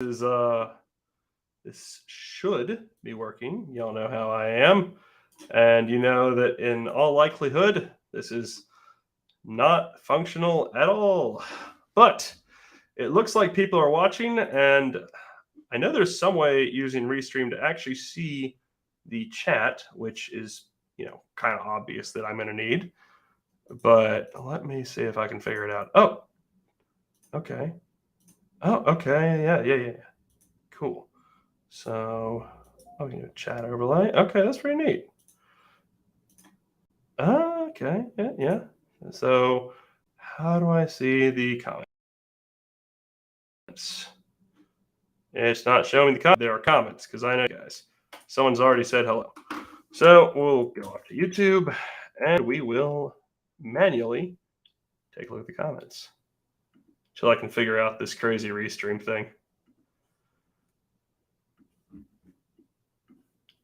is this should be working. Y'all know how I am. And you know that in all likelihood, this is not functional at all. But it looks like people are watching, and I know there's some way using Restream to actually see the chat, which is, kind of obvious that I'm going to need. But let me see if I can figure it out. Oh, okay. Oh, okay. Yeah. Cool. So, chat overlay. Okay, that's pretty neat. Okay, yeah. So, how do I see the comments? It's not showing the comments. There are comments because I know you guys. Someone's already said hello. So we'll go up to YouTube and we will manually take a look at the comments until I can figure out this crazy Restream thing.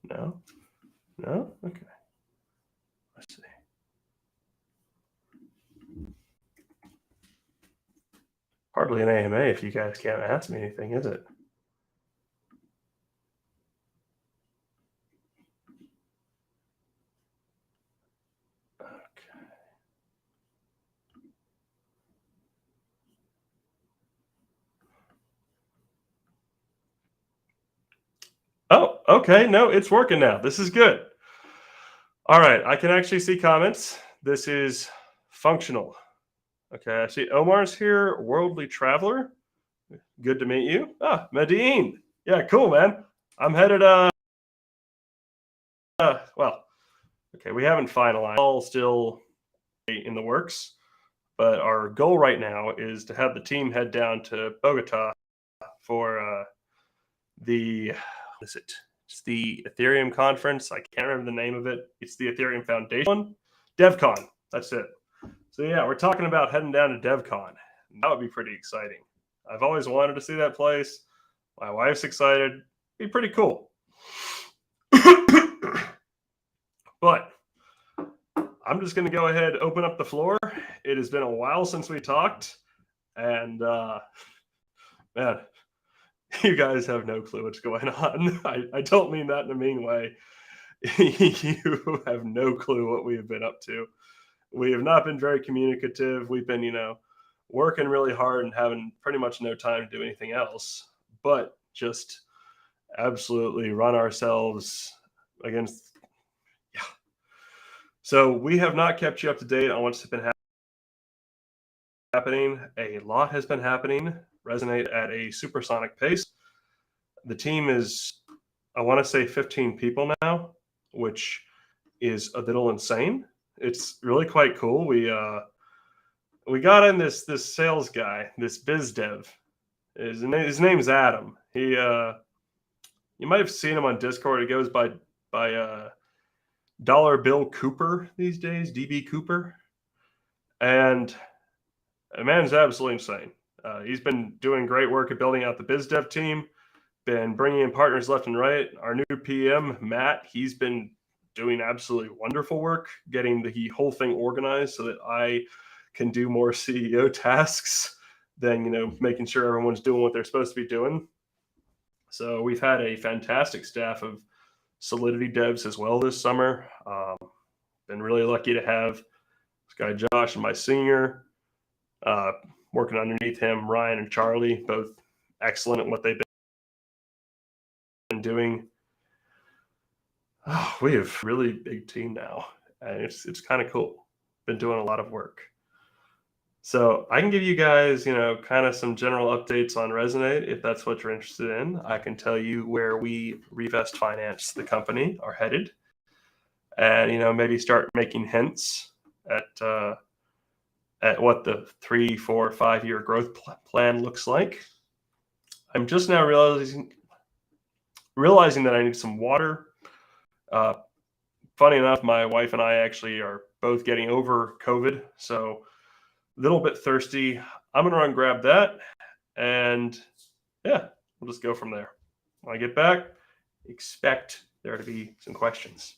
No? Okay. Let's see. Hardly an AMA if you guys can't ask me anything, is it? Okay. Oh, okay. No, it's working now. This is good. All right. I can actually see comments. This is functional. Okay. I see Omar's here, Worldly Traveler. Good to meet you. Ah, Medine. Yeah, cool, man. I'm headed, okay, we haven't finalized. All still in the works, but our goal right now is to have the team head down to Bogota for it's the Ethereum conference. I can't remember the name of it. It's the Ethereum Foundation one. DevCon. That's it. So yeah, we're talking about heading down to DevCon. That would be pretty exciting. I've always wanted to see that place. My wife's excited. It'd be pretty cool. But I'm just going to go ahead, open up the floor. It has been a while since we talked. And man, you guys have no clue what's going on. I don't mean that in a mean way. You have no clue what we have been up to. We have not been very communicative. We've been, working really hard and having pretty much no time to do anything else, but just absolutely run ourselves against. Yeah. So we have not kept you up to date on what's been happening. A lot has been happening. Resonate at a supersonic pace. The team is, I want to say 15 people now, which is a little insane. It's really quite cool. We got in this sales guy, this biz dev. His name's Adam. He you might have seen him on Discord. He goes by Dollar Bill Cooper these days, DB Cooper, and the man's absolutely insane. He's been doing great work at building out the biz dev team, been bringing in partners left and right. Our new PM, Matt, he's been doing absolutely wonderful work getting the whole thing organized so that I can do more CEO tasks than, making sure everyone's doing what they're supposed to be doing. So we've had a fantastic staff of Solidity devs as well this summer. Been really lucky to have this guy Josh and my senior working underneath him, Ryan and Charlie, both excellent at what they've been doing. Oh, we have a really big team now, and it's kind of cool. Been doing a lot of work. So I can give you guys, kind of some general updates on Resonate if that's what you're interested in. I can tell you where we, Revest Finance, the company, are headed, and maybe start making hints at what the 3, 4, 5 year growth plan looks like. I'm just now realizing that I need some water. Funny enough, my wife and I actually are both getting over COVID, so a little bit thirsty. I'm gonna run grab that, and yeah, we'll just go from there. When I get back, expect there to be some questions.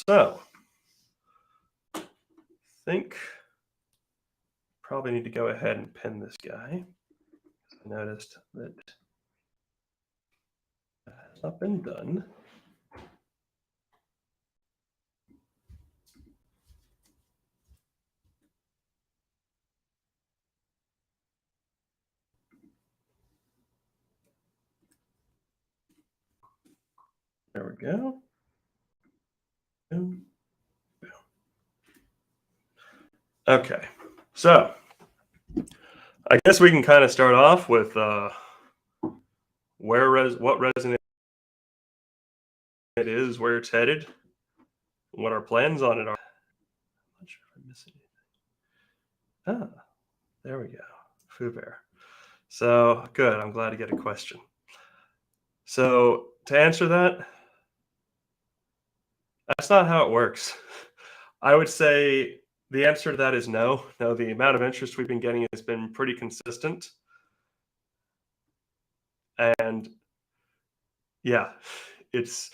So, I think probably need to go ahead and pin this guy. I noticed that has not been done. There we go. Okay, so I guess we can kind of start off with what Resonate is, where it's headed, what our plans on it are. I'm not sure if I missed anything. Ah, there we go. Foo Bear. So good. I'm glad to get a question. So to answer that, that's not how it works. I would say the answer to that is no. No, the amount of interest we've been getting has been pretty consistent. And yeah, it's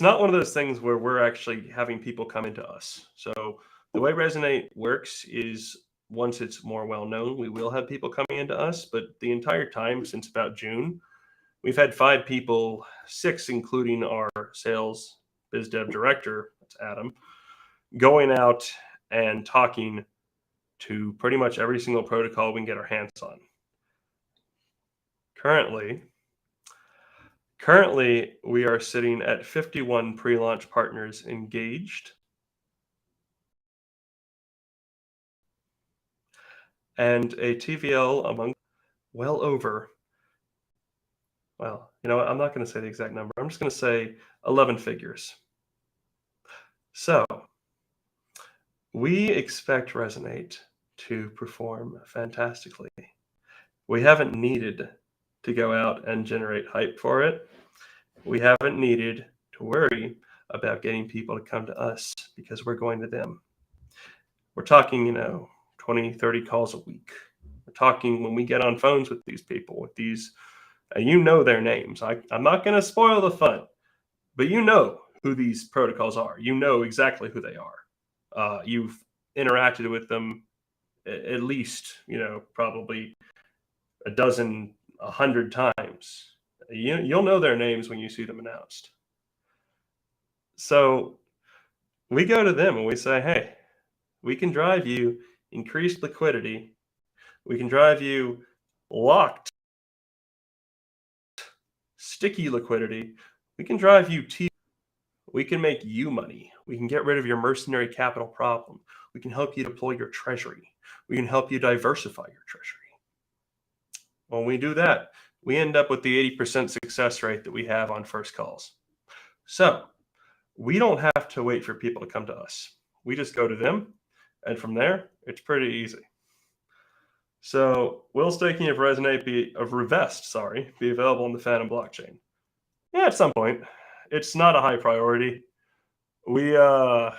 not one of those things where we're actually having people come into us. So the way Resonate works is once it's more well known, we will have people coming into us. But the entire time since about June, we've had 5 people, 6 including our sales biz dev director, that's Adam, going out and talking to pretty much every single protocol we can get our hands on. Currently, we are sitting at 51 pre-launch partners engaged. And a TVL among well over, well, you know what, I'm not going to say the exact number. I'm just going to say 11 figures. So we expect Resonate to perform fantastically. We haven't needed to go out and generate hype for it. We haven't needed to worry about getting people to come to us because we're going to them. We're talking, 20, 30 calls a week. We're talking when we get on phones with these people, with these, their names. I'm not going to spoil the fun, but you know who these protocols are. You know exactly who they are. You've interacted with them at least, probably a dozen, 100 times. You'll know their names when you see them announced. So we go to them and we say, hey, we can drive you increased liquidity. We can drive you locked, sticky liquidity. We can drive you we can make you money. We can get rid of your mercenary capital problem. We can help you deploy your treasury. We can help you diversify your treasury. When we do that, we end up with the 80% success rate that we have on first calls. So we don't have to wait for people to come to us. We just go to them. And from there, it's pretty easy. So will staking of Revest, be available on the Phantom blockchain? Yeah, at some point. It's not a high priority. We have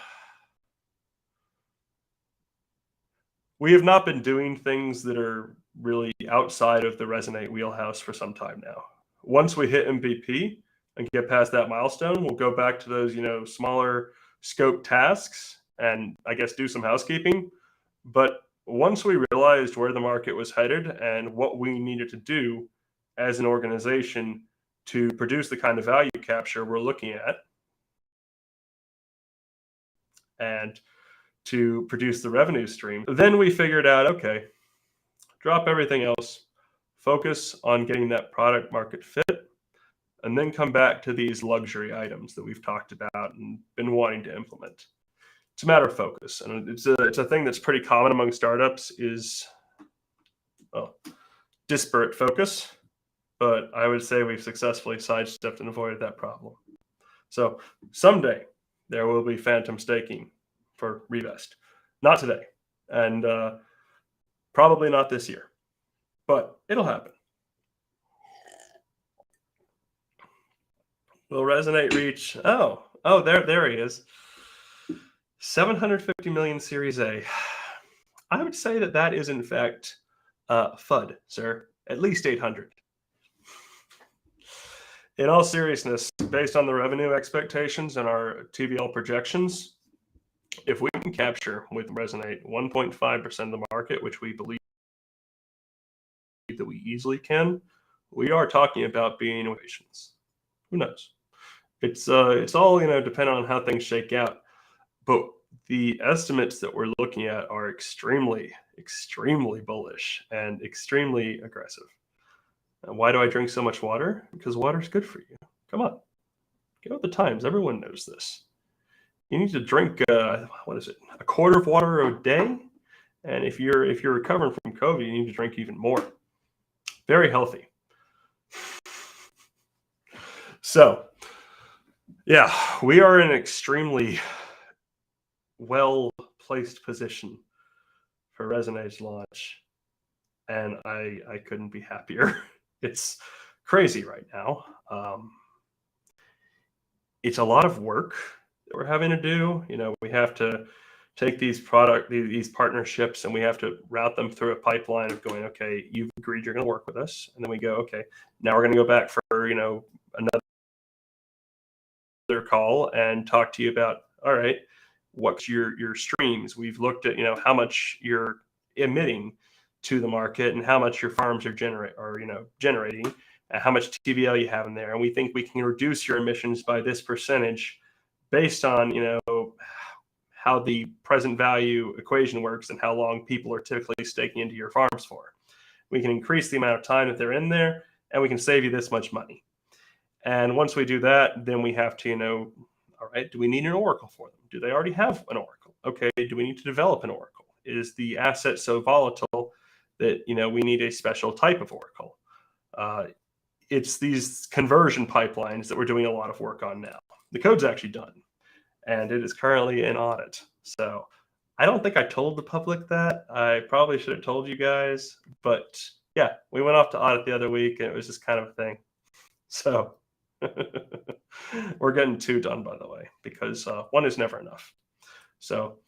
not been doing things that are really outside of the Resonate wheelhouse for some time now. Once we hit MVP and get past that milestone, we'll go back to those, smaller scope tasks and I guess do some housekeeping. But once we realized where the market was headed and what we needed to do as an organization to produce the kind of value capture we're looking at and to produce the revenue stream, then we figured out, okay, drop everything else, focus on getting that product market fit, and then come back to these luxury items that we've talked about and been wanting to implement. It's a matter of focus, and it's a thing that's pretty common among startups is disparate focus, but I would say we've successfully sidestepped and avoided that problem. So someday there will be phantom staking for Revest. Not today, and probably not this year, but it'll happen. Will Resonate reach? Oh, there he is. 750 million Series A. I would say that is in fact FUD, sir. At least 800. In all seriousness, based on the revenue expectations and our TVL projections, if we can capture with Resonate 1.5% of the market, which we believe that we easily can, we are talking about being innovations. Who knows? It's all dependent on how things shake out. But the estimates that we're looking at are extremely, extremely bullish and extremely aggressive. And why do I drink so much water? Because water is good for you. Come on, get with the times. Everyone knows this. You need to drink a quarter of water a day, and if you're recovering from COVID, you need to drink even more. Very healthy. So, yeah, we are in an extremely well-placed position for Resonate's launch, and I couldn't be happier. It's crazy right now. It's a lot of work that we're having to do. We have to take these partnerships, and we have to route them through a pipeline of going, okay, you've agreed you're going to work with us. And then we go, okay, now we're going to go back for, another call and talk to you about, all right, what's your streams? We've looked at, how much you're emitting to the market and how much your farms are generating, and how much TVL you have in there. And we think we can reduce your emissions by this percentage based on, how the present value equation works and how long people are typically staking into your farms for. We can increase the amount of time that they're in there, and we can save you this much money. And once we do that, then we have to, all right, do we need an oracle for them? Do they already have an oracle? Okay, do we need to develop an oracle? Is the asset so volatile that, we need a special type of oracle? It's these conversion pipelines that we're doing a lot of work on now. The code's actually done, and it is currently in audit. So I don't think I told the public that. I probably should have told you guys, but yeah, we went off to audit the other week, and it was just kind of a thing. So we're getting 2 done, by the way, because 1 is never enough. So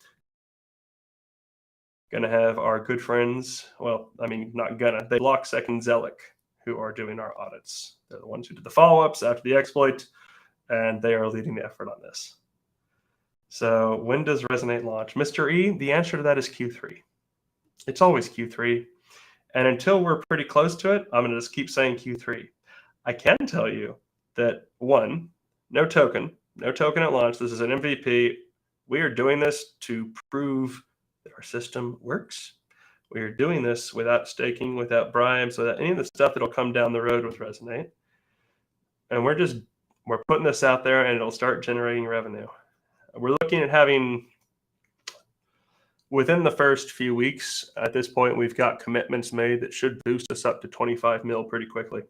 gonna have our good friends, they Blocksec and Zelic, who are doing our audits. They're the ones who did the follow-ups after the exploit, and they are leading the effort on this. So when does Resonate launch? Mr. E, the answer to that is Q3. It's always Q3. And until we're pretty close to it, I'm going to just keep saying Q3. I can tell you that 1, no token at launch. This is an MVP. We are doing this to prove that our system works. We are doing this without staking, without bribes, without any of the stuff that'll come down the road with Resonate. And we're putting this out there, and it'll start generating revenue. We're looking at having, within the first few weeks, at this point, we've got commitments made that should boost us up to 25 mil pretty quickly.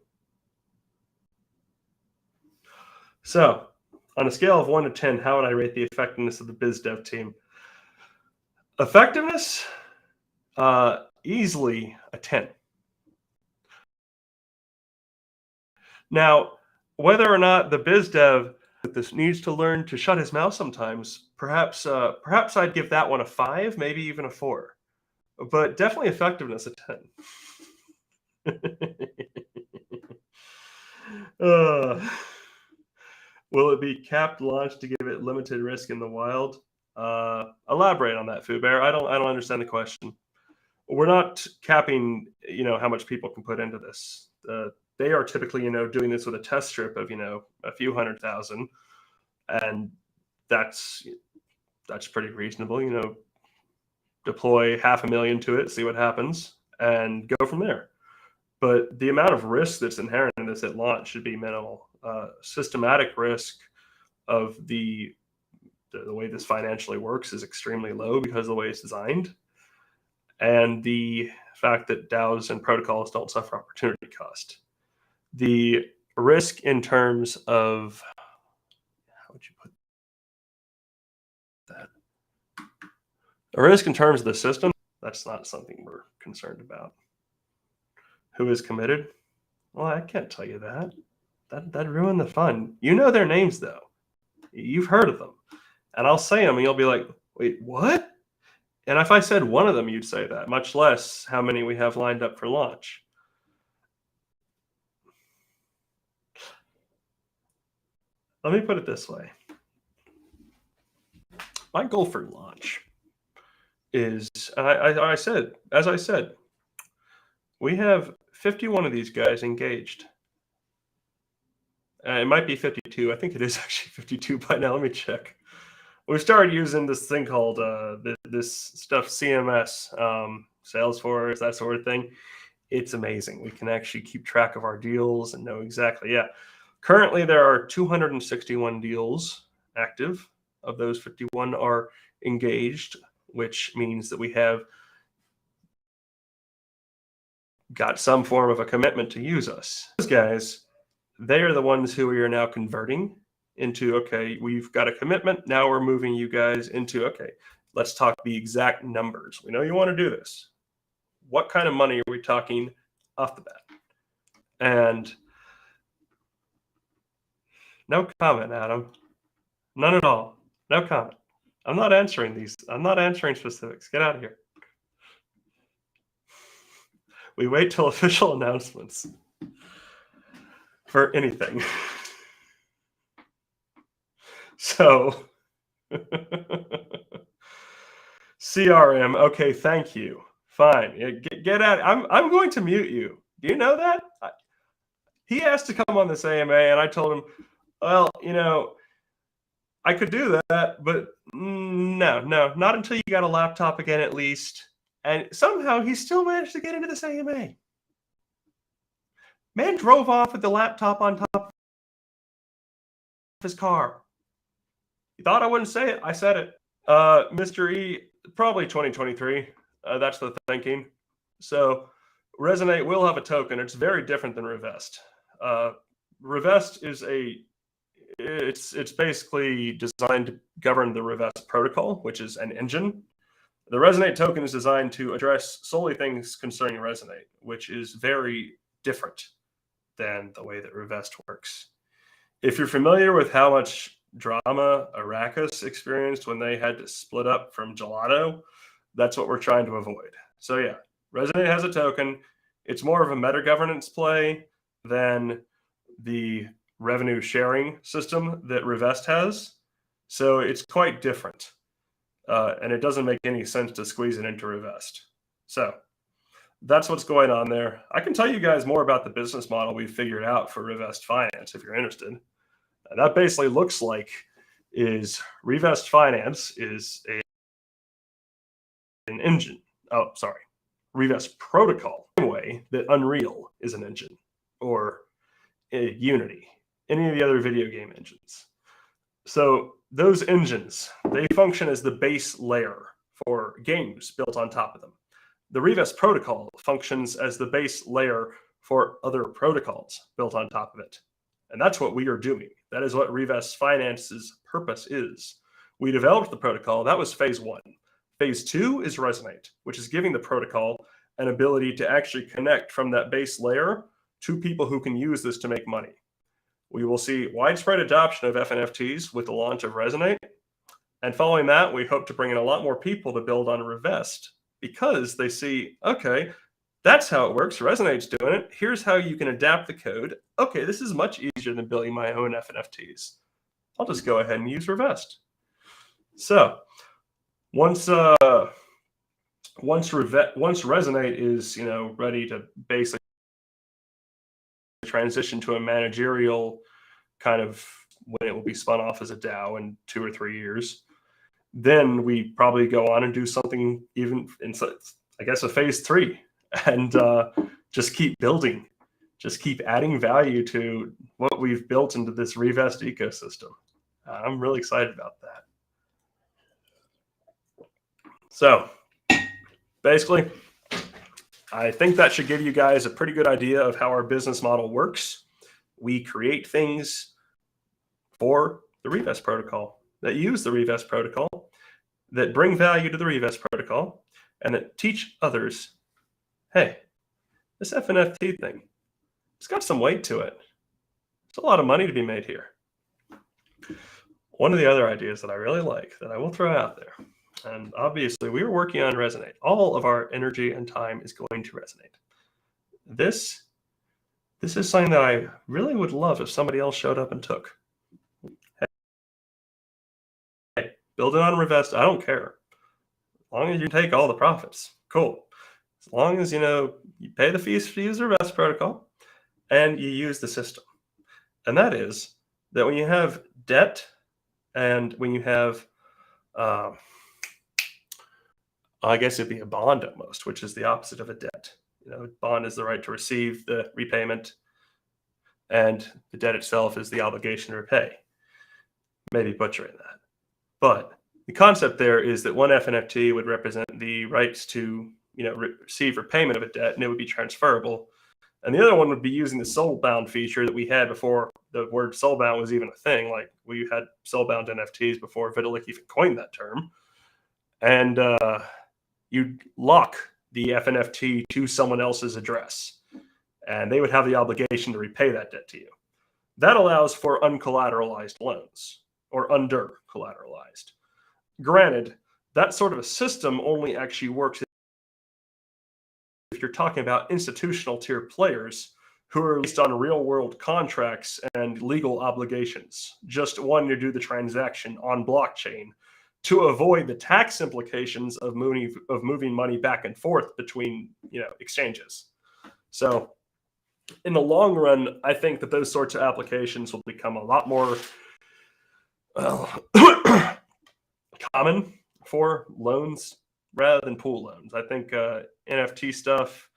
So on a scale of 1 to 10, how would I rate the effectiveness of the biz dev team? Effectiveness, easily a 10. Now, whether or not the biz dev this needs to learn to shut his mouth sometimes, perhaps I'd give that one a 5, maybe even a 4. But definitely effectiveness a 10. Will it be capped launch to give it limited risk in the wild? Elaborate on that, Foo Bear. I don't understand the question. We're not capping, how much people can put into this. They are typically, doing this with a test strip of, a few 100,000, and that's pretty reasonable. Deploy 500,000 to it, see what happens, and go from there. But the amount of risk that's inherent in this at launch should be minimal. Systematic risk of the way this financially works is extremely low because of the way it's designed, and the fact that DAOs and protocols don't suffer opportunity cost. The risk in terms of, how would you put that? A risk in terms of the system, that's not something we're concerned about. Who is committed? Well, I can't tell you that. That'd ruin the fun. You know their names, though. You've heard of them. And I'll say them, and you'll be like, wait, what? And if I said one of them, you'd say that, much less how many we have lined up for launch. let me put it this way. My goal for launch is, as I said, we have 51 of these guys engaged. It might be 52. I think it is actually 52 by now. Let me check. We started using this thing called this stuff, CMS, Salesforce, that sort of thing. It's amazing. We can actually keep track of our deals and know exactly. Yeah. Currently, there are 261 deals active. Of those, 51 are engaged, which means that we have got some form of a commitment to use us. Those guys, they are the ones who we are now converting into, okay, we've got a commitment. Now we're moving you guys into, okay, let's talk the exact numbers. We know you want to do this. What kind of money are we talking off the bat? And no comment, Adam. None at all. No comment. I'm not answering these. I'm not answering specifics. Get out of here. We wait till official announcements for anything. So, CRM. Okay, thank you. Fine. Get out. I'm going to mute you. Do you know that? He asked to come on this AMA, and I told him, well, I could do that, but no, not until you got a laptop again, at least. And somehow he still managed to get into this AMA. Man drove off with the laptop on top of his car. You thought I wouldn't say it? I said it. Mr. E, probably 2023. That's the thinking. So Resonate will have a token. It's very different than Revest. Revest is it's basically designed to govern the Revest protocol, which is an engine. The Resonate token is designed to address solely things concerning Resonate, which is very different than the way that Revest works. If you're familiar with how much drama Arrakis experienced when they had to split up from Gelato, that's what we're trying to avoid. So yeah, Resonate has a token. It's more of a meta governance play than the revenue sharing system that Revest has. So it's quite different. And it doesn't make any sense to squeeze it into Revest. So that's what's going on there. I can tell you guys more about the business model we've figured out for Revest Finance if you're interested. And that basically looks like is Revest Finance is an engine. Oh, sorry. Revest protocol. The way that Unreal is an engine, or Unity, any of the other video game engines. So those engines, they function as the base layer for games built on top of them. The Revest protocol functions as the base layer for other protocols built on top of it. And that's what we are doing. That is what Revest Finance's purpose is. We developed the protocol. That was phase one. Phase two is Resonate, which is giving the protocol an ability to actually connect from that base layer to people who can use this to make money. We will see widespread adoption of FNFTs with the launch of Resonate. And following that, we hope to bring in a lot more people to build on Revest because they see, okay, that's how it works. Resonate's doing it. Here's how you can adapt the code. Okay, this is much easier than building my own FNFTs. I'll just go ahead and use Revest. So once Resonate is ready to basically transition to a managerial kind of when it will be spun off as a DAO in 2 or 3 years, then we probably go on and do something even in, I guess, a phase 3 and just keep building, just keep adding value to what we've built into this Revest ecosystem. I'm really excited about that. So basically, I think that should give you guys a pretty good idea of how our business model works. We create things for the Revest protocol, that use the Revest protocol, that bring value to the Revest protocol, and that teach others, hey, this FNFT thing, it's got some weight to it. There's a lot of money to be made here. One of the other ideas that I really like that I will throw out there, and obviously we are working on Resonate. All of our energy and time is going to Resonate. This is something that I really would love if somebody else showed up and took. build it on Revest. I don't care. As long as you take all the profits, cool. As long as, you pay the fees to use the Revest protocol and you use the system. And that is that when you have debt and when you have, I guess it'd be a bond almost, which is the opposite of a debt. Bond is the right to receive the repayment, and the debt itself is the obligation to repay. Maybe butchering that. But the concept there is that one FNFT would represent the rights to, receive repayment of a debt, and it would be transferable. And the other one would be using the soul-bound feature that we had before the word soul-bound was even a thing. Like, we had soul-bound NFTs before Vitalik even coined that term. And you'd lock the FNFT to someone else's address, and they would have the obligation to repay that debt to you. That allows for uncollateralized loans, or under collateralized. Granted, that sort of a system only actually works if you're talking about institutional tier players who are based on real world contracts and legal obligations, just wanting to do the transaction on blockchain to avoid the tax implications of moving money back and forth between exchanges. So in the long run, I think that those sorts of applications will become a lot more common for loans rather than pool loans. I think NFT stuff,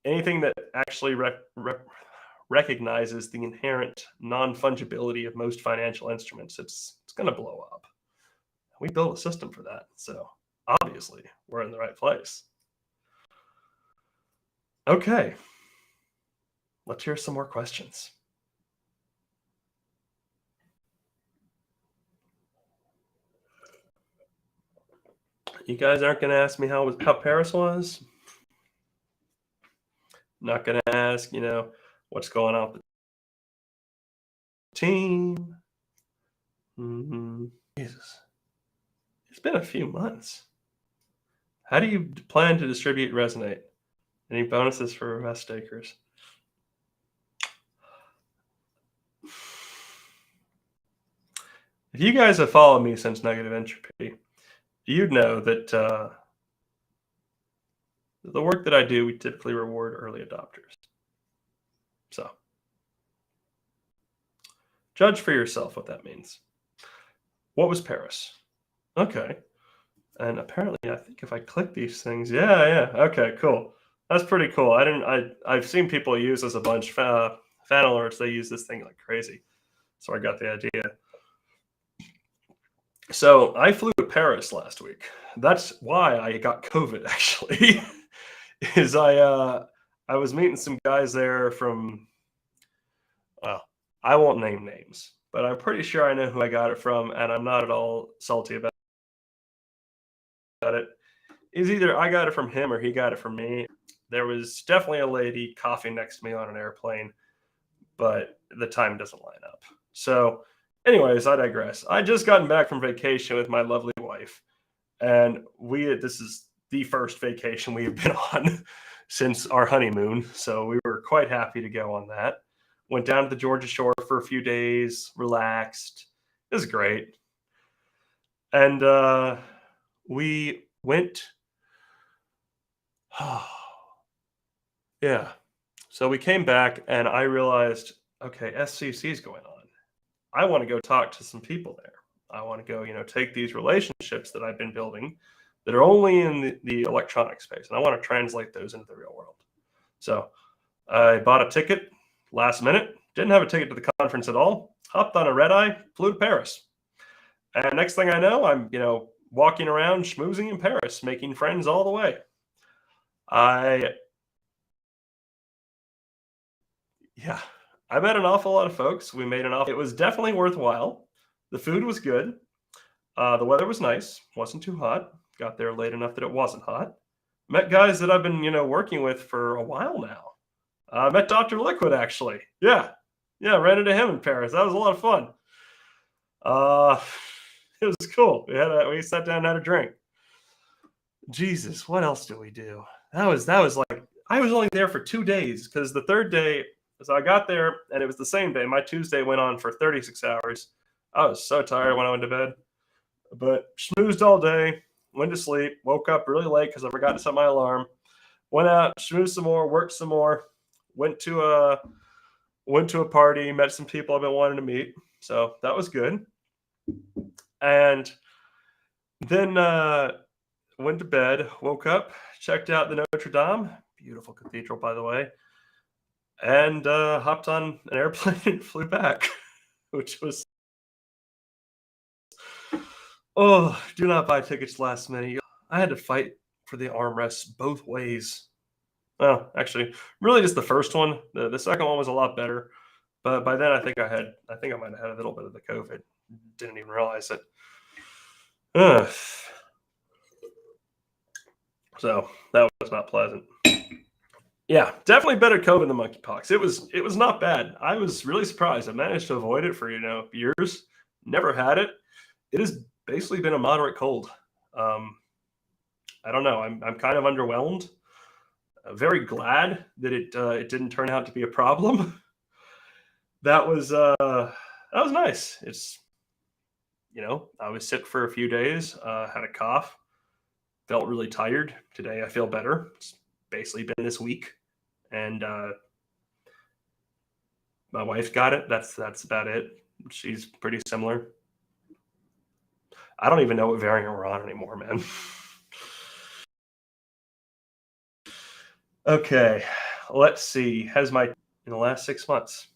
anything that actually recognizes the inherent non-fungibility of most financial instruments, it's going to blow up. We built a system for that, so obviously we're in the right place. Okay, let's hear some more questions. You guys aren't going to ask me how Paris was. I'm not going to ask, what's going on with the team. Jesus. It's been a few months. How do you plan to distribute Resonate? Any bonuses for Revest stakers? If you guys have followed me since Negative Entropy, you'd know that the work that I do, we typically reward early adopters. So judge for yourself what that means. What was Paris? Okay. And apparently, I think if I click these things, yeah. Okay, cool. That's pretty cool. I've seen people use this a bunch. Fan alerts, they use this thing like crazy. So I got the idea. So I flew to Paris last week. That's why I got COVID, actually. Is I was meeting some guys there from, well, I won't name names, but I'm pretty sure I know who I got it from, and I'm not at all salty about it. Is either I got it from him or he got it from me. There was definitely a lady coughing next to me on an airplane, but the time doesn't line up. So anyways, I digress. I just gotten back from vacation with my lovely wife, and this is the first vacation we have been on since our honeymoon. So we were quite happy to go on that. Went down to the Georgia Shore for a few days, relaxed. It was great. And we went, yeah. So we came back and I realized, okay, SCC is going on. I want to go talk to some people there. I want to go, take these relationships that I've been building that are only in the electronic space, and I want to translate those into the real world. So I bought a ticket last minute, didn't have a ticket to the conference at all, hopped on a red eye, flew to Paris. And next thing I know, I'm, walking around schmoozing in Paris, making friends all the way. I met an awful lot of folks. We made it was definitely worthwhile. The food was good. The weather was nice. Wasn't too hot. Got there late enough that it wasn't hot. Met guys that I've been, working with for a while now. Met Dr. Liquid, actually. Yeah, ran into him in Paris. That was a lot of fun. It was cool. We sat down and had a drink. Jesus, what else did we do? That was like, I was only there for 2 days, because the third day, so I got there and it was the same day. My Tuesday went on for 36 hours. I was so tired when I went to bed. But schmoozed all day, went to sleep, woke up really late because I forgot to set my alarm. Went out, schmoozed some more, worked some more, went to a party, met some people I've been wanting to meet. So that was good. And then went to bed, woke up, checked out the Notre Dame, beautiful cathedral, by the way, and hopped on an airplane and flew back, which was, oh, do not buy tickets last minute. I had to fight for the armrests both ways. Well, actually, really just the first one. The second one was a lot better, but by then I think I might have had a little bit of the COVID. Didn't even realize it. So that was not pleasant. Yeah, definitely better COVID than monkeypox. It was not bad. I was really surprised. I managed to avoid it for years. Never had it. It has basically been a moderate cold. I don't know. I'm kind of underwhelmed. Very glad that it didn't turn out to be a problem. That was nice. It's I was sick for a few days. Had a cough. Felt really tired. Today I feel better. It's basically been this week, and my wife got it. That's about it. She's pretty similar. I don't even know what variant we're on anymore, man. Okay, let's see. In the last 6 months?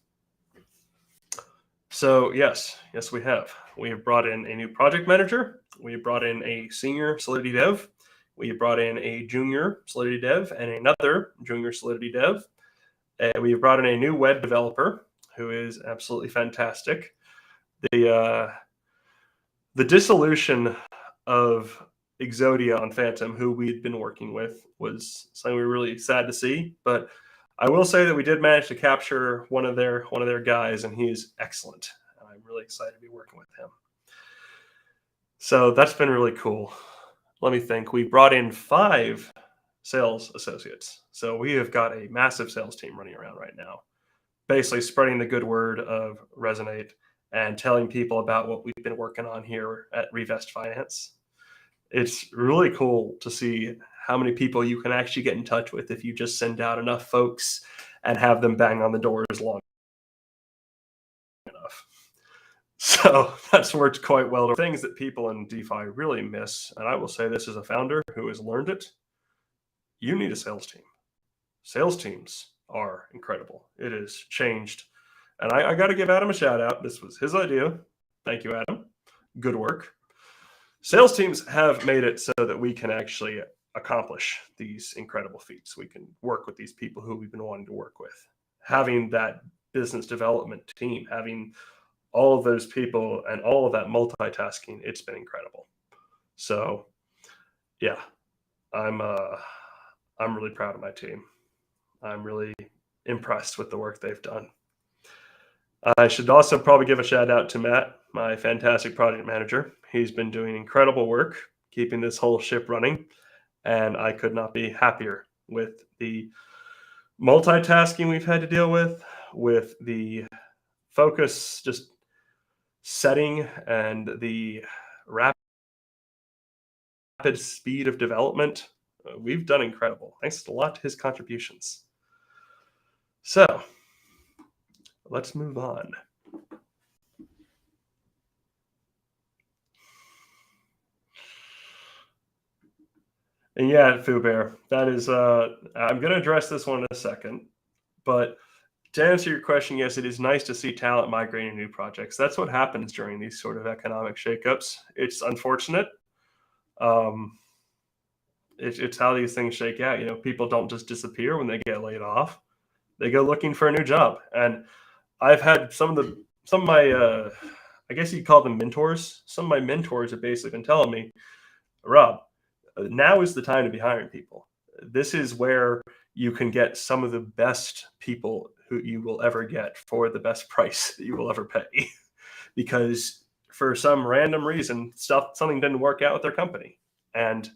So yes, we have. We have brought in a new project manager. We have brought in a senior Solidity dev. We have brought in a junior Solidity dev and another junior Solidity dev. We have brought in a new web developer who is absolutely fantastic. The dissolution of Exodia on Phantom, who we'd been working with, was something we were really sad to see. But I will say that we did manage to capture one of their guys, and he's excellent. I'm really excited to be working with him. So that's been really cool. Let me think. We brought in 5 sales associates. So we have got a massive sales team running around right now, basically spreading the good word of Resonate and telling people about what we've been working on here at Revest Finance. It's really cool to see how many people you can actually get in touch with if you just send out enough folks and have them bang on the doors long enough. So that's worked quite well. Things that people in DeFi really miss, and I will say this as a founder who has learned it, you need a sales team. Sales teams are incredible. It has changed. And I got to give Adam a shout out. This was his idea. Thank you, Adam. Good work. Sales teams have made it so that we can actually accomplish these incredible feats. We can work with these people who we've been wanting to work with. Having that business development team, having all of those people and all of that multitasking, it's been incredible. So yeah, I'm really proud of my team. I'm really impressed with the work they've done. I should also probably give a shout out to Matt, my fantastic project manager. He's been doing incredible work keeping this whole ship running, and I could not be happier with the multitasking we've had to deal with the focus just setting and the rapid speed of development. We've done incredible. Thanks a lot to his contributions. So let's move on. And yeah, Foo Bear, that is, I'm going to address this one in a second. But to answer your question, yes, it is nice to see talent migrating to new projects. That's what happens during these sort of economic shakeups. It's unfortunate. It's how these things shake out. People don't just disappear when they get laid off. They go looking for a new job. And I've had some of my, I guess you'd call them mentors. Some of my mentors have basically been telling me, Rob, now is the time to be hiring people. This is where you can get some of the best people who you will ever get for the best price that you will ever pay. Because for some random reason, something didn't work out with their company. And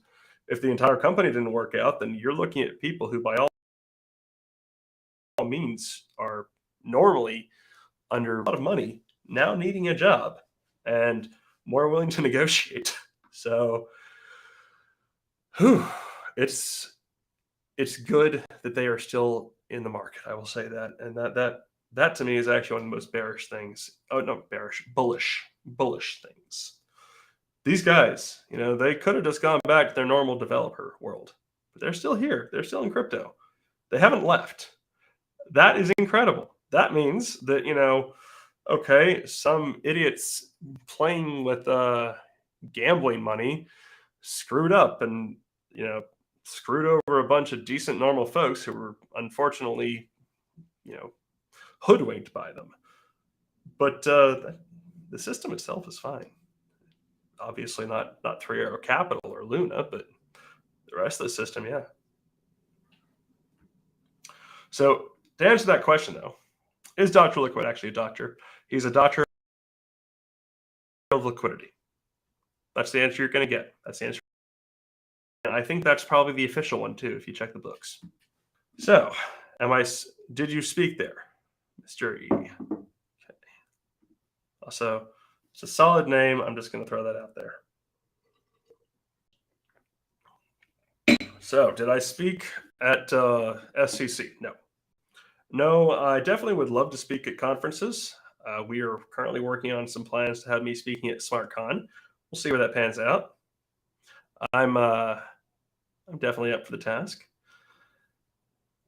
if the entire company didn't work out, then you're looking at people who by all means are normally under a lot of money now needing a job. And more willing to negotiate. So, it's good that they are still in the market. I will say that, and that to me is actually one of the most bearish things. Oh, no, bearish, bullish things. These guys, they could have just gone back to their normal developer world, but they're still here. They're still in crypto. They haven't left. That is incredible. That means that, okay, some idiots playing with gambling money screwed up and, screwed over a bunch of decent, normal folks who were unfortunately, hoodwinked by them. But the system itself is fine. Obviously not Three Arrow Capital or Luna, but the rest of the system, yeah. So to answer that question, though, is Dr. Liquid actually a doctor? He's a doctor of liquidity. That's the answer you're going to get. That's the answer. And I think that's probably the official one, too, if you check the books. So, did you speak there, Mr. E? Okay. Also, it's a solid name. I'm just going to throw that out there. So, did I speak at SCC? No, I definitely would love to speak at conferences. We are currently working on some plans to have me speaking at SmartCon. We'll see where that pans out. I'm definitely up for the task.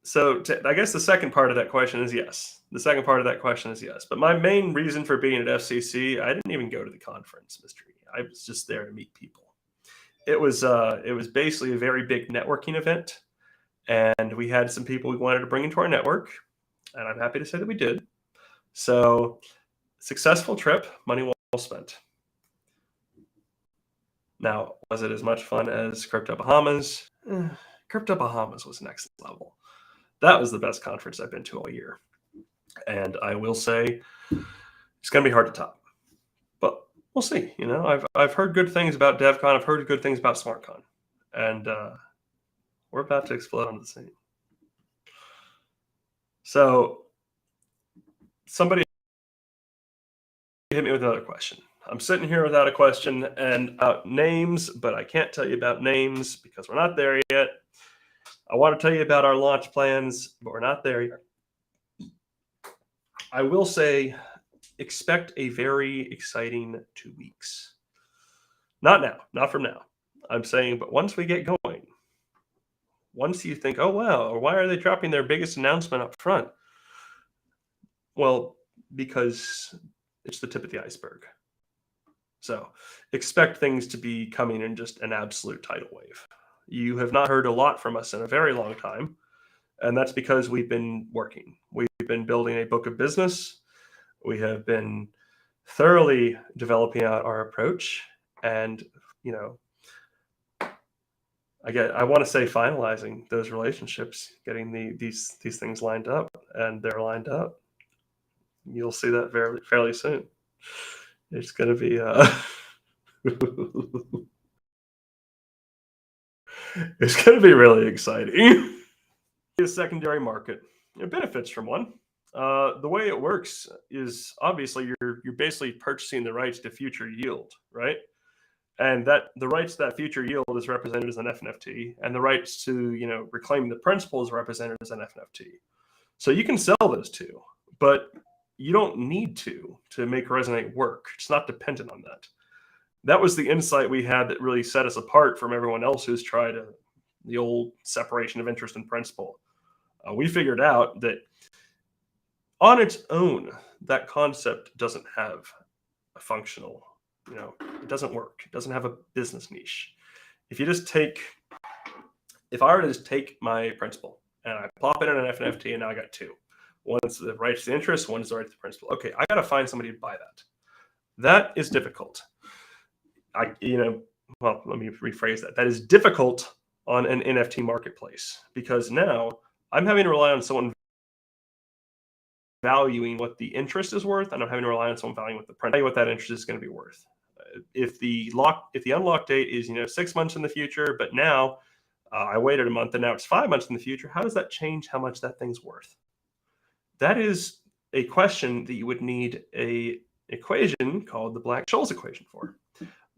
So I guess the second part of that question is yes. The second part of that question is yes. But my main reason for being at FCC, I didn't even go to the conference, Mr. E. I was just there to meet people. It was basically a very big networking event, and we had some people we wanted to bring into our network, and I'm happy to say that we did. So, successful trip, money well spent. Now, was it as much fun as Crypto Bahamas? Crypto Bahamas was next level. That was the best conference I've been to all year. And I will say it's going to be hard to top. But we'll see. I've heard good things about DevCon. I've heard good things about SmartCon. And we're about to explode on the scene. So somebody hit me with another question. I'm sitting here without a question and about names, but I can't tell you about names because we're not there yet. I want to tell you about our launch plans, but we're not there yet. I will say, expect a very exciting 2 weeks. Not now, not from now. I'm saying, but once we get going, once you think, oh, wow, or why are they dropping their biggest announcement up front? Well, because it's the tip of the iceberg. So expect things to be coming in just an absolute tidal wave. You have not heard a lot from us in a very long time, and that's because we've been working. We've been building a book of business. We have been thoroughly developing out our approach, and I want to say finalizing those relationships, getting these things lined up, and they're lined up. You'll see that fairly soon. It's going to be it's going to be really exciting. A secondary market, it benefits from one. The way it works is obviously you're basically purchasing the rights to future yield, right? And that the rights to that future yield is represented as an FNFT, and the rights to reclaim the principal is represented as an FNFT. So you can sell those two, but you don't need to make Resonate work. It's not dependent on that. That was the insight we had that really set us apart from everyone else who's tried the old separation of interest and principal. We figured out that on its own, that concept doesn't have a functional, it doesn't work. It doesn't have a business niche. If I were to just take my principal and I plop it in an FNFT and now I got two. One's the rights to interest, one's the right to the principal. Okay, I got to find somebody to buy that. That is difficult. Let me rephrase that. That is difficult on an NFT marketplace because now I'm having to rely on someone valuing what the interest is worth, and I'm having to rely on someone valuing what the principal, what that interest is going to be worth. If the unlock date is 6 months in the future, but now I waited a month and now it's 5 months in the future, how does that change how much that thing's worth? That is a question that you would need a equation called the Black-Scholes equation for.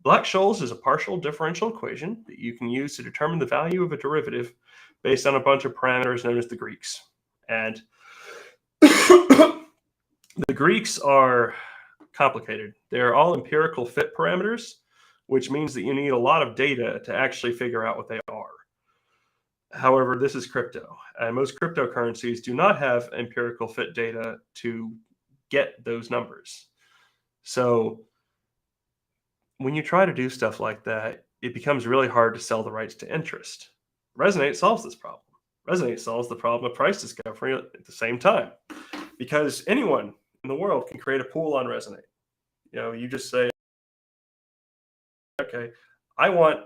Black-Scholes is a partial differential equation that you can use to determine the value of a derivative based on a bunch of parameters known as the Greeks. And the Greeks are complicated. They're all empirical fit parameters, which means that you need a lot of data to actually figure out what they are. However, this is crypto, and most cryptocurrencies do not have empirical fit data to get those numbers. So when you try to do stuff like that, it becomes really hard to sell the rights to interest. Resonate solves this problem. Resonate solves the problem of price discovery at the same time, because anyone in the world can create a pool on Resonate. You just say, okay, I want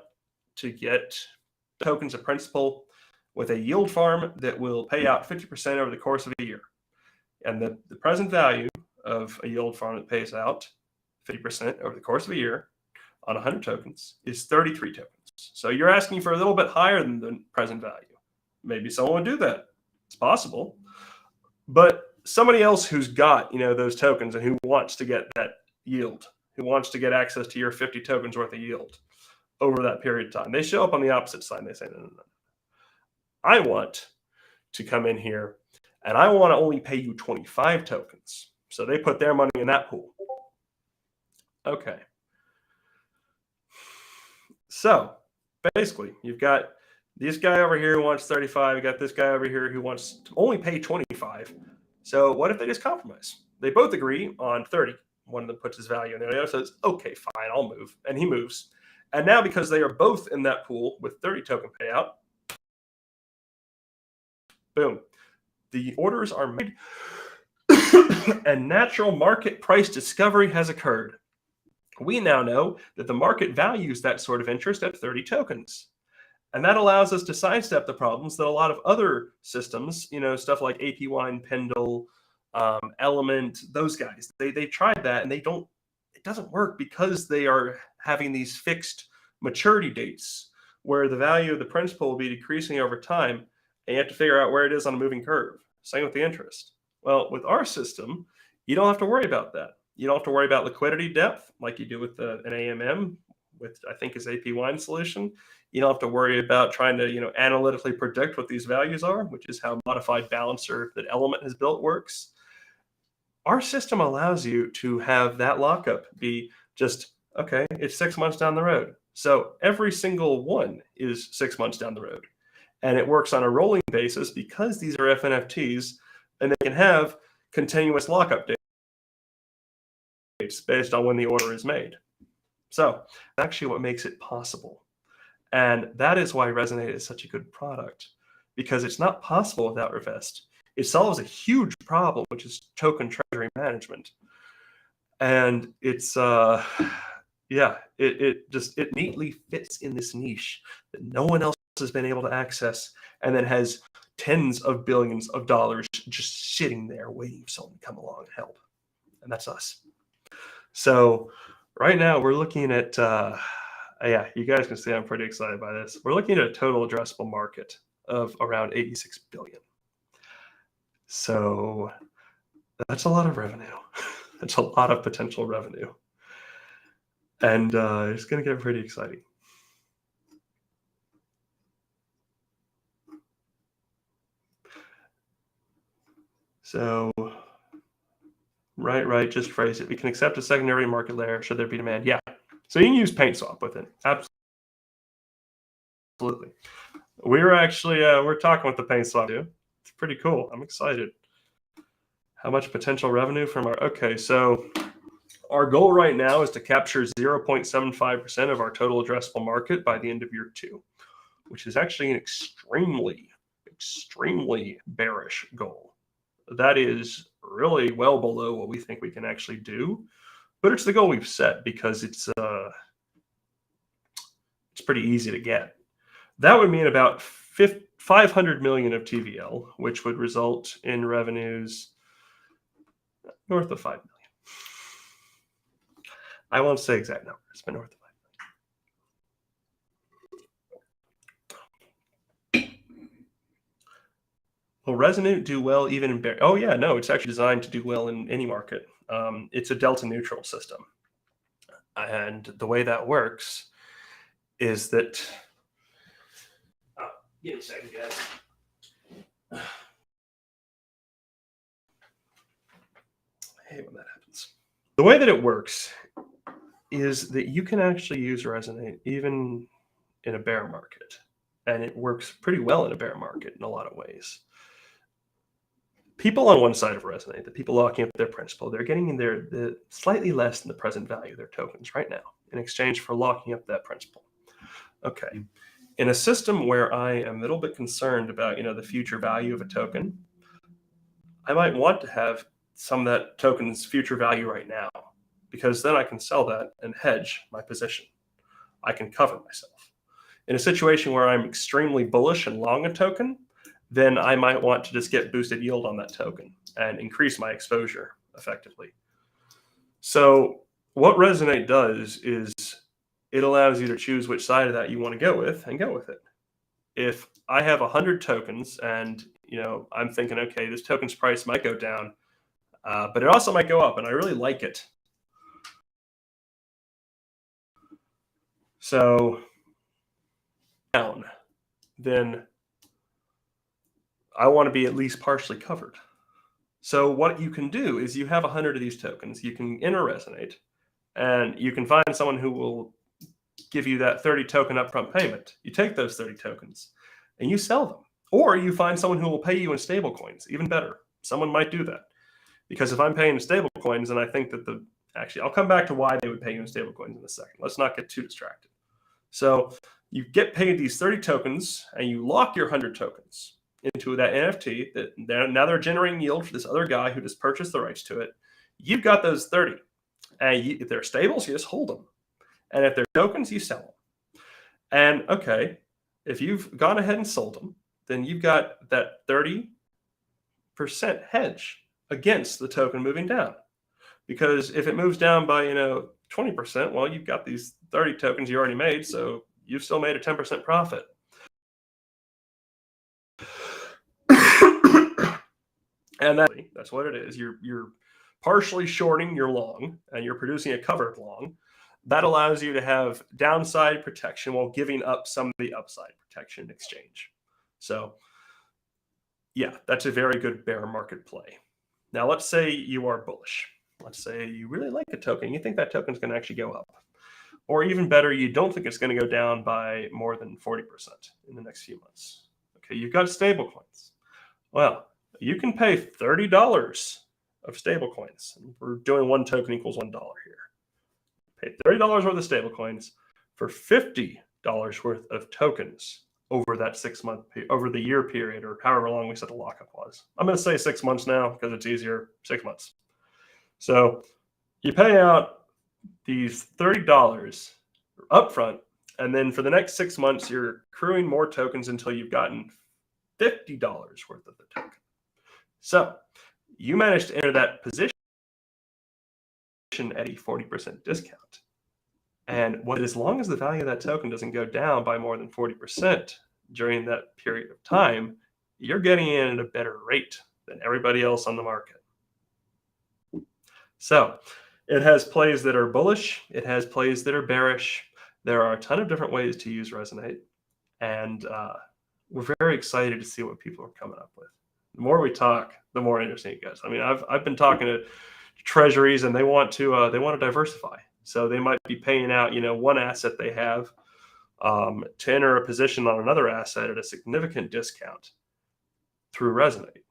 to get tokens of principal with a yield farm that will pay out 50% over the course of a year. And the present value of a yield farm that pays out 50% over the course of a year on 100 tokens is 33 tokens. So you're asking for a little bit higher than the present value. Maybe someone would do that. It's possible. But somebody else who's got, those tokens and who wants to get that yield, who wants to get access to your 50 tokens worth of yield over that period of time, they show up on the opposite side and they say, no. I want to come in here and I want to only pay you 25 tokens. So they put their money in that pool. Okay. So basically, you've got this guy over here who wants 35. You got this guy over here who wants to only pay 25. So what if they just compromise? They both agree on 30. One of them puts his value in there. The other says, okay, fine, I'll move. And he moves. And now because they are both in that pool with 30 token payout, boom, the orders are made and natural market price discovery has occurred. We now know that the market values that sort of interest at 30 tokens. And that allows us to sidestep the problems that a lot of other systems, stuff like APY and Pendle, Element, those guys, they tried that and it doesn't work because they are having these fixed maturity dates where the value of the principal will be decreasing over time. And you have to figure out where it is on a moving curve. Same with the interest. Well, with our system, you don't have to worry about that. You don't have to worry about liquidity depth like you do with an AMM, with I think is APY solution. You don't have to worry about trying to analytically predict what these values are, which is how modified balancer that Element has built works. Our system allows you to have that lockup be just, okay, it's 6 months down the road. So every single one is 6 months down the road. And it works on a rolling basis because these are FNFTs and they can have continuous lockup dates based on when the order is made. So actually what makes it possible. And that is why Resonate is such a good product, because it's not possible without Revest. It solves a huge problem, which is token treasury management. And it's, it neatly fits in this niche that no one else has been able to access, and then has tens of billions of dollars just sitting there waiting for someone to come along and help. And that's us. So right now we're looking at, you guys can see I'm pretty excited by this. We're looking at a total addressable market of around 86 billion. So that's a lot of revenue. That's a lot of potential revenue. And it's going to get pretty exciting. So, right, just phrase it. We can accept a secondary market layer should there be demand. Yeah. So you can use PaintSwap with it. Absolutely. We're actually, we're talking with the PaintSwap too. It's pretty cool. I'm excited. How much potential revenue from okay, so our goal right now is to capture 0.75% of our total addressable market by the end of year 2, which is actually an extremely bearish goal. That is really well below what we think we can actually do, but it's the goal we've set because it's pretty easy to get. That would mean about 500 million of TVL, which would result in revenues north of 5 million. I won't say exact numbers, but north of 5 million. Will Resonate do well even in bear? Oh yeah, no, it's actually designed to do well in any market. It's a delta neutral system. And the way that works is that, give me a second, guys. I hate when that happens. The way that it works is that you can actually use Resonate even in a bear market. And it works pretty well in a bear market in a lot of ways. People on one side of Resonate, the people locking up their principal, they're getting in the slightly less than the present value of their tokens right now in exchange for locking up that principal. Okay. In a system where I am a little bit concerned about, the future value of a token, I might want to have some of that token's future value right now, because then I can sell that and hedge my position. I can cover myself. In a situation where I'm extremely bullish and long a token, then I might want to just get boosted yield on that token and increase my exposure effectively. So what Resonate does is it allows you to choose which side of that you want to go with and go with it. If I have 100 tokens and I'm thinking, okay, this token's price might go down, but it also might go up, and I really like it. So down, then I want to be at least partially covered. So what you can do is you have 100 of these tokens. You can enter Resonate, and you can find someone who will give you that 30 token upfront payment. You take those 30 tokens and you sell them. Or you find someone who will pay you in stable coins. Even better. Someone might do that. Because if I'm paying in stable coins, and I think that actually, I'll come back to why they would pay you in stable coins in a second. Let's not get too distracted. So you get paid these 30 tokens and you lock your 100 tokens into that NFT that now they're generating yield for this other guy who just purchased the rights to it. You've got those 30. And if they're stables, you just hold them. And if they're tokens, you sell them. And okay, if you've gone ahead and sold them, then you've got that 30% hedge against the token moving down. Because if it moves down by 20%, well, you've got these 30 tokens you already made, so you've still made a 10% profit. And that's what it is. You're partially shorting your long, and you're producing a covered long. That allows you to have downside protection while giving up some of the upside protection in exchange. So yeah, that's a very good bear market play. Now, let's say you are bullish. Let's say you really like a token. You think that token is going to actually go up. Or even better, you don't think it's going to go down by more than 40% in the next few months. Okay, you've got stable coins. Well, you can pay $30 of stable coins. We're doing one token equals $1 here. Pay $30 worth of stable coins for $50 worth of tokens over that 6 month, over the year period, or however long we said the lockup was. I'm going to say 6 months now because it's easier. 6 months. So you pay out these $30 upfront, and then for the next 6 months, you're accruing more tokens until you've gotten $50 worth of the token. So you managed to enter that position at a 40% discount. And as long as the value of that token doesn't go down by more than 40% during that period of time, you're getting in at a better rate than everybody else on the market. So it has plays that are bullish. It has plays that are bearish. There are a ton of different ways to use Resonate. And we're very excited to see what people are coming up with. The more we talk, the more interesting it gets. I mean, I've been talking to treasuries, and they want to diversify. So they might be paying out, one asset they have to enter a position on another asset at a significant discount through Resonate.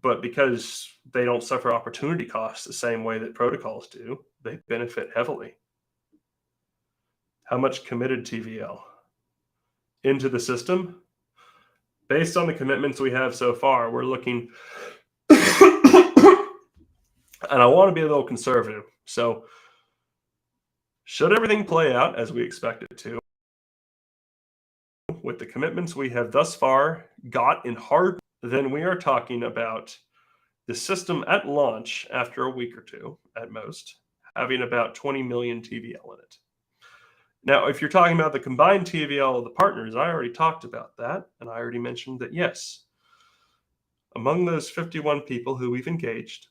But because they don't suffer opportunity costs the same way that protocols do, they benefit heavily. How much committed TVL into the system? Based on the commitments we have so far, we're looking, and I want to be a little conservative. So should everything play out as we expect it to, with the commitments we have thus far got in hard, then we are talking about the system at launch after a week or two at most, having about 20 million TVL in it. Now, if you're talking about the combined TVL of the partners, I already talked about that, and I already mentioned that, yes, among those 51 people who we've engaged,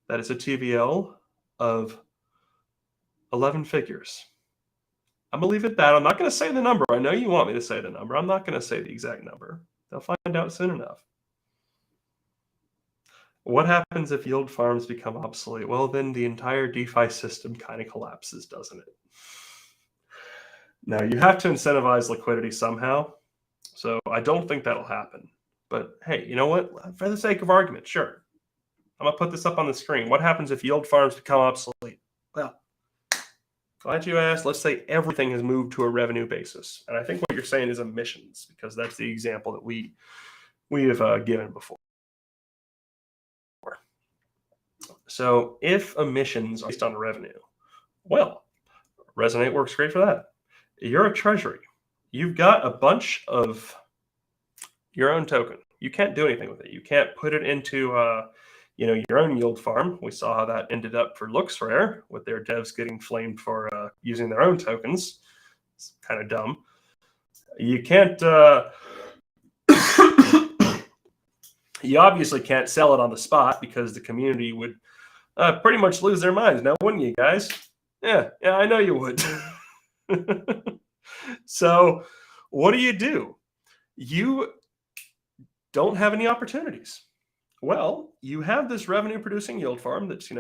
that is a TVL of 11 figures. I'm going to leave it at that. I'm not going to say the number. I know you want me to say the number. I'm not going to say the exact number. They'll find out soon enough. What happens if yield farms become obsolete? Well, then the entire DeFi system kind of collapses, doesn't it? Now, you have to incentivize liquidity somehow. So I don't think that'll happen. But hey, you know what? For the sake of argument, sure. I'm going to put this up on the screen. What happens if yield farms become obsolete? Well, glad you asked. Let's say everything has moved to a revenue basis. And I think what you're saying is emissions, because that's the example that we have given before. So if emissions are based on revenue, well, Resonate works great for that. You're a treasury. You've got a bunch of your own token. You can't do anything with it. You can't put it into your own yield farm. We saw how that ended up for LooksRare with their devs getting flamed for using their own tokens. It's kind of dumb. You can't. You obviously can't sell it on the spot because the community would pretty much lose their minds. Now, wouldn't you guys? Yeah, I know you would. So what do? You don't have any opportunities. Well, you have this revenue producing yield farm that's,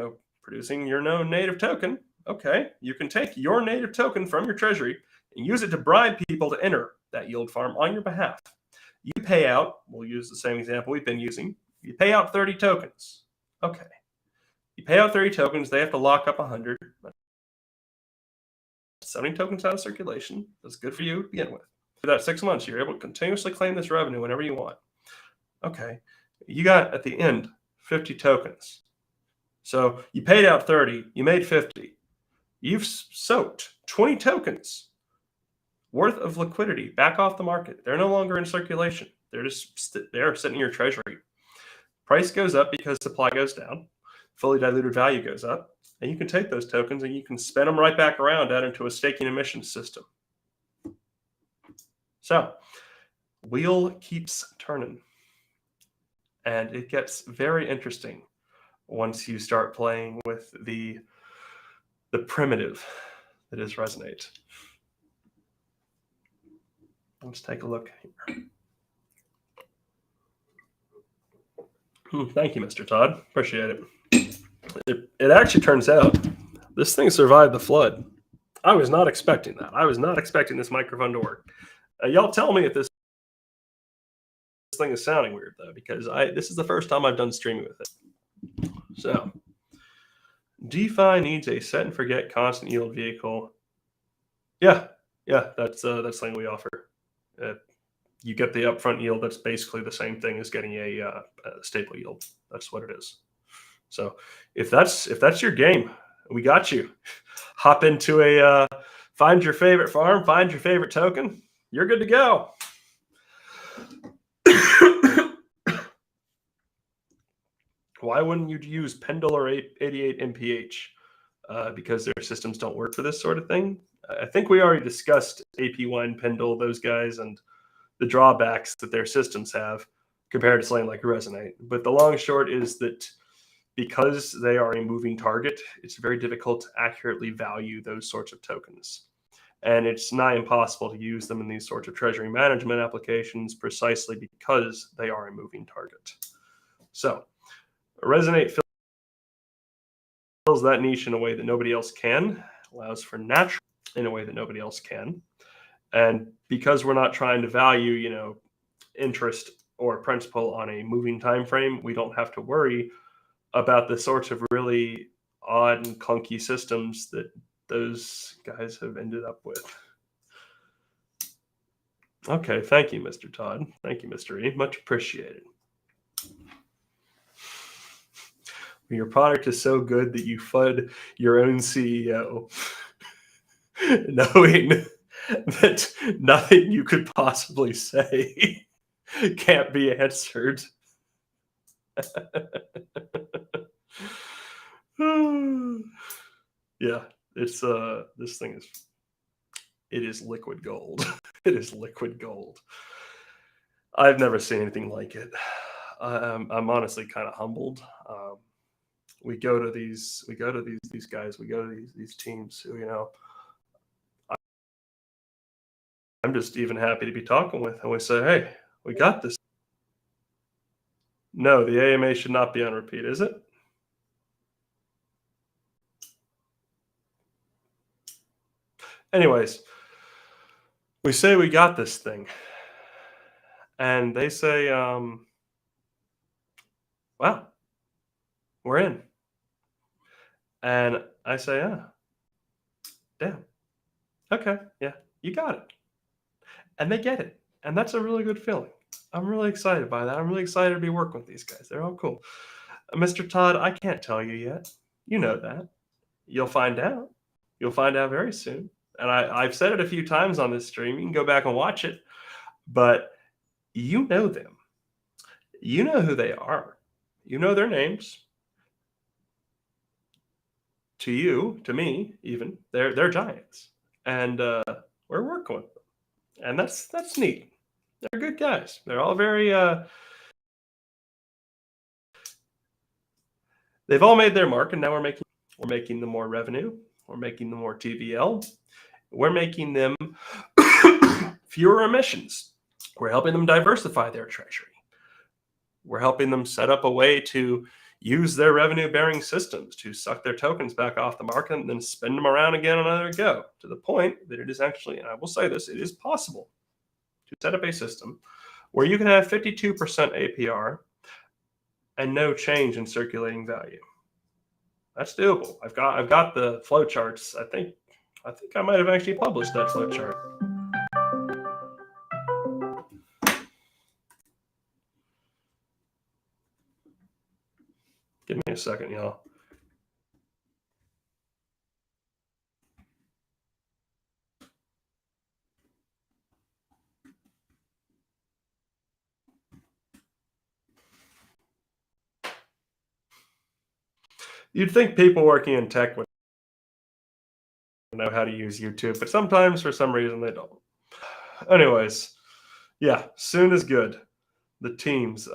producing your own native token. Okay, you can take your native token from your treasury and use it to bribe people to enter that yield farm on your behalf. You pay out, we'll use the same example we've been using. You pay out 30 tokens. Okay. You pay out 30 tokens, they have to lock up 100. 70 tokens out of circulation. That's good for you to begin with. For that 6 months, you're able to continuously claim this revenue whenever you want. Okay. You got, at the end, 50 tokens. So you paid out 30, you made 50. You've soaked 20 tokens worth of liquidity back off the market. They're no longer in circulation. They're just they're sitting in your treasury. Price goes up because supply goes down. Fully diluted value goes up. And you can take those tokens and you can spin them right back around out into a staking emissions system. So, wheel keeps turning. And it gets very interesting once you start playing with the primitive that is Resonate. Let's take a look here. Thank you, Mr. Todd. Appreciate it. It actually turns out this thing survived the flood. I was not expecting that. I was not expecting this microphone to work. Y'all tell me if this thing is sounding weird, though, because this is the first time I've done streaming with it. So, DeFi needs a set and forget constant yield vehicle. Yeah, that's something we offer. You get the upfront yield. That's basically the same thing as getting a stable yield. That's what it is. So if that's your game, we got you. Hop into a find your favorite farm, find your favorite token. You're good to go. Why wouldn't you use Pendle or 88 MPH? Because their systems don't work for this sort of thing. I think we already discussed APY and Pendle, those guys, and the drawbacks that their systems have compared to something like Resonate. But the long and short is that because they are a moving target, it's very difficult to accurately value those sorts of tokens. And it's nigh impossible to use them in these sorts of treasury management applications precisely because they are a moving target. So Resonate fills that niche in a way that nobody else can, allows for natural in a way that nobody else can. And because we're not trying to value, interest or principal on a moving time frame, we don't have to worry about the sorts of really odd and clunky systems that those guys have ended up with. Okay, thank you, Mr. Todd. Thank you, Mr. E. Much appreciated. Your product is so good that you FUD your own CEO, knowing that nothing you could possibly say can't be answered. Yeah, it's this thing is liquid gold. It is liquid gold. I've never seen anything like it. I'm honestly kind of humbled. we go to these guys, we go to these teams who, I'm just even happy to be talking with, and we say, hey, we got this. No, the AMA should not be on repeat, is it? Anyways, we say we got this thing, and they say, wow, we're in. And I say, damn, okay, yeah, you got it. And they get it. And that's a really good feeling. I'm really excited by that. I'm really excited to be working with these guys. They're all cool. Mr. Todd, I can't tell you yet. You know that. You'll find out. You'll find out very soon. And I've said it a few times on this stream. You can go back and watch it. But you know them. You know who they are. You know their names. To you, to me, even, they're giants. And we're working with them. And that's neat. They're good guys. They're all very they've all made their mark, and now we're making them more revenue. We're making them more TVL. We're making them fewer emissions. We're helping them diversify their treasury. We're helping them set up a way to use their revenue-bearing systems to suck their tokens back off the market and then spin them around again on another go, to the point that it is actually, and I will say this, it is possible to set up a system where you can have 52% APR and no change in circulating value. That's doable. I've got the flow charts. I think I might have actually published that flow chart. Give me a second, y'all. You'd think people working in tech would know how to use YouTube, but sometimes for some reason they don't. Anyways, yeah, soon is good. The teams,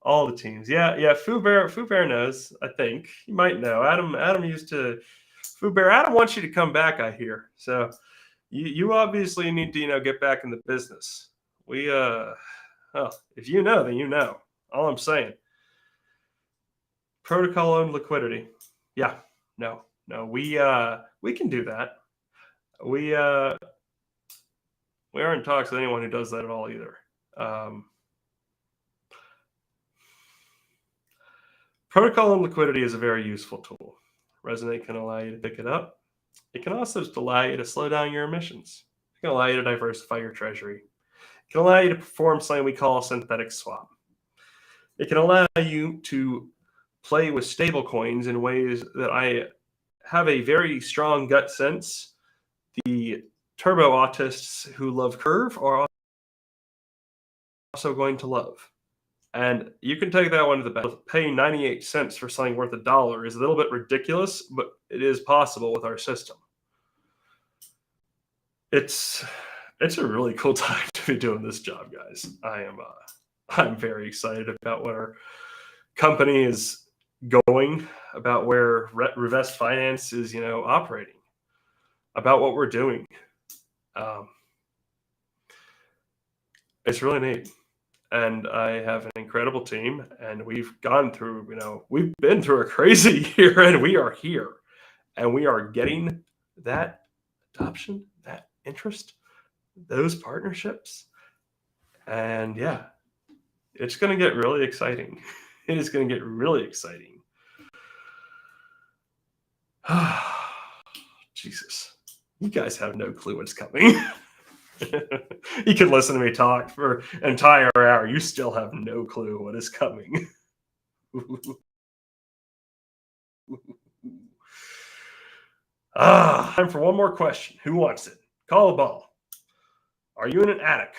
all the teams. Yeah. Foo Bear knows. I think he might know. Adam used to. Foo Bear. Adam wants you to come back. I hear. So you obviously need to get back in the business. We if you know, then you know. All I'm saying. Protocol owned liquidity. Yeah. No. We can do that. We aren't in talks with anyone who does that at all either. Protocol and liquidity is a very useful tool. Resonate can allow you to pick it up. It can also just allow you to slow down your emissions. It can allow you to diversify your treasury. It can allow you to perform something we call a synthetic swap. It can allow you to play with stable coins in ways that I have a very strong gut sense the turbo autists who love Curve are also going to love. And you can take that one to the bank. Paying 98 cents for something worth $1 is a little bit ridiculous, but it is possible with our system. It's a really cool time to be doing this job, guys. I'm very excited about what our company is going, about where Revest Finance is, operating, about what we're doing. It's really neat. And I have an incredible team, and we've gone through, we've been through a crazy year, and we are here, and we are getting that adoption, that interest, those partnerships. And yeah, it's going to get really exciting. It is going to get really exciting. Jesus, you guys have no clue what's coming. You can listen to me talk for an entire hour. You still have no clue what is coming. Time for one more question. Who wants it? Call the ball. Are you in an attic?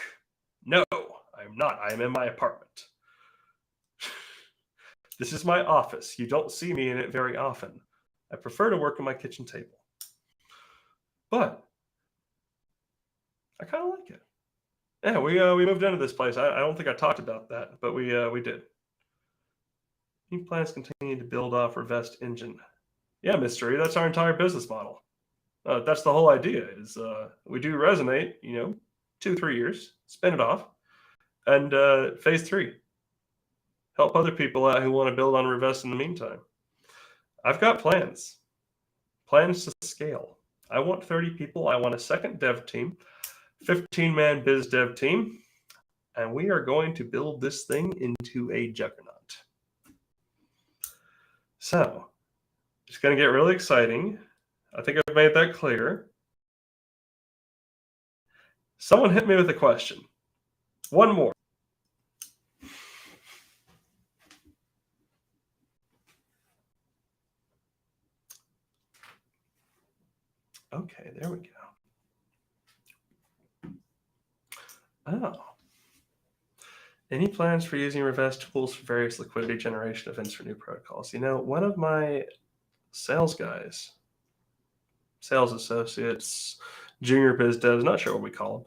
No, I am not. I am in my apartment. This is my office. You don't see me in it very often. I prefer to work at my kitchen table. But I kind of like it. Yeah, we moved into this place. I don't think I talked about that, but we did. Any plans continue to build off Revest engine? Yeah, Mystery. That's our entire business model. That's the whole idea. Is we do Resonate, 2-3 years, spin it off, and phase 3, help other people out who want to build on Revest in the meantime. I've got plans to scale. I want 30 people. I want a second dev team, 15-man biz dev team, and we are going to build this thing into a juggernaut. So it's going to get really exciting. I think I've made that clear. Someone hit me with a question. One more. Okay, there we go. Oh. Any plans for using Revest tools for various liquidity generation events for new protocols? One of my sales guys, sales associates, junior biz devs, not sure what we call them,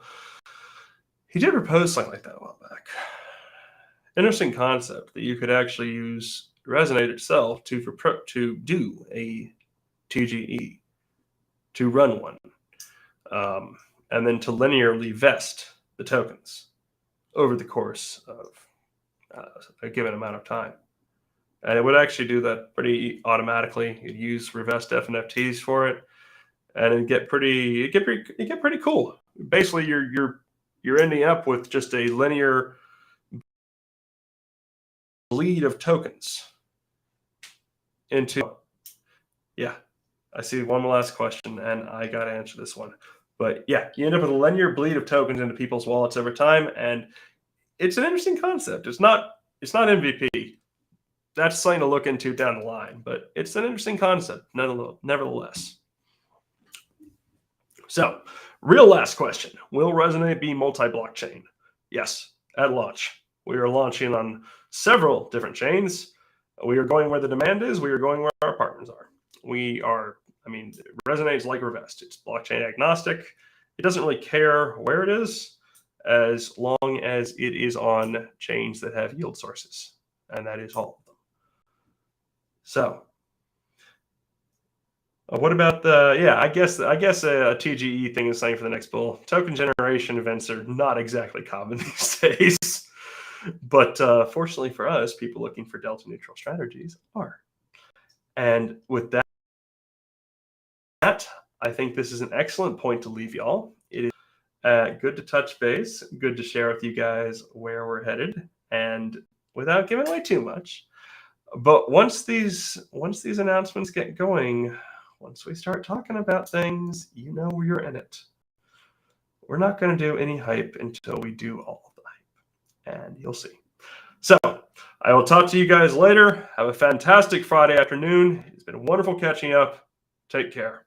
he did propose something like that a while back. Interesting concept that you could actually use Resonate itself to do a TGE, to run one, and then to linearly vest the tokens over the course of a given amount of time. And it would actually do that pretty automatically. You'd use Revest FNFTs for it, and it'd get pretty cool. Basically, you're ending up with just a linear bleed of tokens into. Yeah, I see one last question, and I got to answer this one. But yeah, you end up with a linear bleed of tokens into people's wallets over time, and it's an interesting concept. It's not MVP. That's something to look into down the line, but it's an interesting concept nevertheless. So, real last question. Will Resonate be multi-blockchain? Yes, at launch. We are launching on several different chains. We are going where the demand is. We are going where our partners are. Resonate is like Revest. It's blockchain agnostic. It doesn't really care where it is, as long as it is on chains that have yield sources, and that is all of them. So, what about I guess a TGE thing is saying for the next bull. Token generation events are not exactly common these days, but fortunately for us, people looking for delta neutral strategies are. And with that, I think this is an excellent point to leave y'all. It is good to touch base, good to share with you guys where we're headed, and without giving away too much. But once these announcements get going, once we start talking about things, you're in it. We're not going to do any hype until we do all of the hype, and you'll see. So I will talk to you guys later. Have a fantastic Friday afternoon. It's been wonderful catching up. Take care.